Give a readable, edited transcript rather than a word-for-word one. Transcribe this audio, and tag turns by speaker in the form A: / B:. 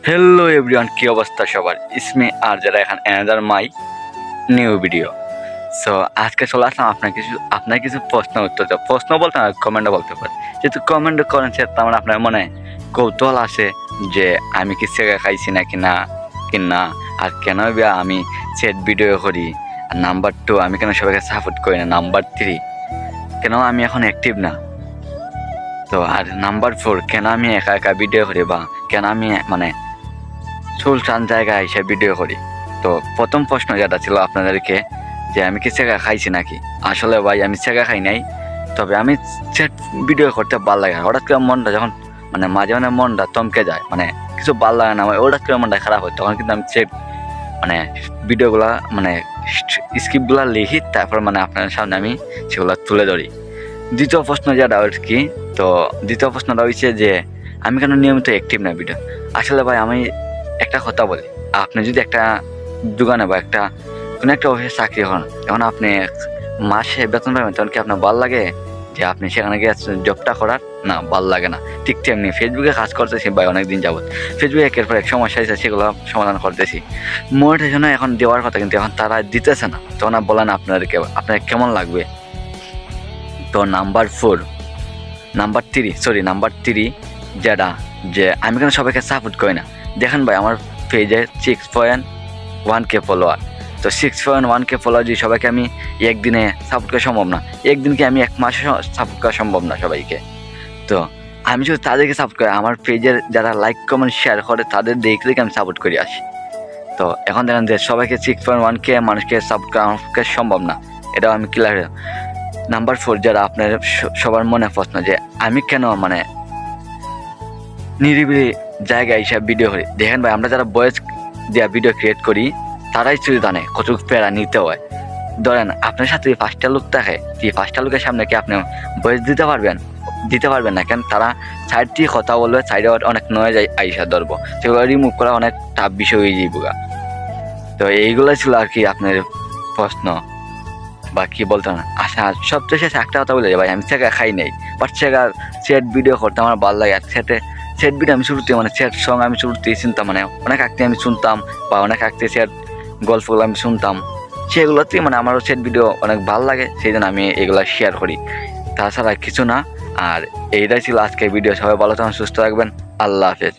A: Hello everyone, কি অবস্থা সবার? ইসমি আর যারা এখন another my new video. So আজকে চলে আসলাম আপনার কিছু প্রশ্ন উত্তর দেওয়া। প্রশ্ন বলতে না, কমেন্টে বলতে পারে। যেহেতু কমেন্ট করেন সে তার মানে আপনার মনে কৌতূহল আসে যে আমি কি সেগা খাইছি নাকি না কি না, আর কেন আমি সেট ভিডিও করি। আর নাম্বার 2, আমি কেন সবাইকে সাপোর্ট করি না। নাম্বার 3, কেন আমি এখন অ্যাক্টিভ না। তো আর নাম্বার 4, কেন আমি একা একা ভিডিও করি, বা কেন আমি সুলতান জায়গায় এসে ভিডিও করি। তো প্রথম প্রশ্ন যেটা ছিল আপনাদেরকে, যে আমি কি সেগা খাইছি নাকি। আসলে ভাই আমি সেগা খাই নাই, তবে আমি সেট ভিডিও করতে ভালো লাগে। হঠাৎ করে মনটা যখন মাঝে মাঝে মনটা থমকে যায়, কিছু ভালো লাগে না, হঠাৎ করে মনটা খারাপ হয়, তখন কিন্তু আমি সেট ভিডিওগুলা স্ক্রিপ্টগুলা লিখি, তারপর আপনাদের সামনে আমি সেগুলো তুলে ধরি। দ্বিতীয় প্রশ্ন যেটা আর কি, তো দ্বিতীয় প্রশ্নটা হচ্ছে যে আমি কেন নিয়মিত অ্যাক্টিভ না ভিডিও। আসলে ভাই আমি একটা কথা বলি, আপনি যদি একটা দোকানে বা কোনো একটা অফিসে চাকরি হন, এখন আপনি মাসে বেতন পাবেন, তখন কি আপনার ভালো লাগে যে আপনি সেখানে গিয়ে জবটা করার? না, ভালো লাগে না। ঠিক তেমনি ফেসবুকে কাজ করতেছি ভাই অনেকদিন যাবত, ফেসবুকে একের পর এক সমস্যা আছে, সেগুলো সমাধান করতেছি। মোটিভেশন এখন দেওয়ার কথা, কিন্তু এখন তারা দিতেছে না। তখন বলেন আপনার কেমন লাগবে। তো নাম্বার 3 যেটা, যে আমি কেন সবাইকে সাপোর্ট করি না। দেখেন ভাই, আমার পেজে 6.1K ফলোয়ার। তো 6.1K ফলোয়ার যদি সবাইকে আমি একদিনে সাপোর্ট করা সম্ভব না, একদিনকে আমি এক মাসে সাপোর্ট করা সম্ভব না সবাইকে। তো আমি যদি তাদেরকে সাপোর্ট করি, আমার পেজের যারা লাইক কমেন্ট শেয়ার করে তাদের দেখে আমি সাপোর্ট করে আসি। তো এখন দেখেন যে সবাইকে 6.1K মানুষকে সাপোর্ট করা আমার পক্ষে সম্ভব না, এটাও আমি ক্লিয়ার। নাম্বার 4, যারা আপনার সবার মনে প্রশ্ন, যে আমি কেন নিরিবিলি জায়গায় হিসাবে ভিডিও করি। দেখেন ভাই, আমরা যারা ভয়েস দেওয়া ভিডিও ক্রিয়েট করি, তারাই শুধু জানে কতটুকু প্যারা নিতে হয়। ধরেন আপনার সাথে 5টা লোক থাকে, 5টা লোকের সামনে কি আপনি ভয়েস দিতে পারবেন না। কেন? তারা সাইড দিয়ে কথা বলবে, সাইডে অনেক নয় যায় আইসা ধরবো, সেগুলো রিমুভ করা অনেক টাফ বিষয় হয়ে যাইব। তো এইগুলো ছিল আর কি আপনার প্রশ্ন, বা কি বলতো না। আচ্ছা, সবচেয়ে শেষে একটা কথা বলে ভাই, আমি সেগা খাই নাই, বাট সেট ভিডিও করতে আমার ভালো লাগে। আর সেট ভিডিও আমি শুরুতে সেট সং আমি শুরুতেই শুনতাম, অনেক আগে আমি শুনতাম, বা অনেক আগে সেট গল্পগুলো আমি শুনতাম, সেগুলোতেই আমারও সেট ভিডিও অনেক ভালো লাগে, সেই জন্য আমি এগুলো শেয়ার করি, তাছাড়া কিছু না। আর এইটাই ছিল আজকের ভিডিও। সবাই ভালো থাকুন, সুস্থ থাকবেন। আল্লাহ হাফেজ।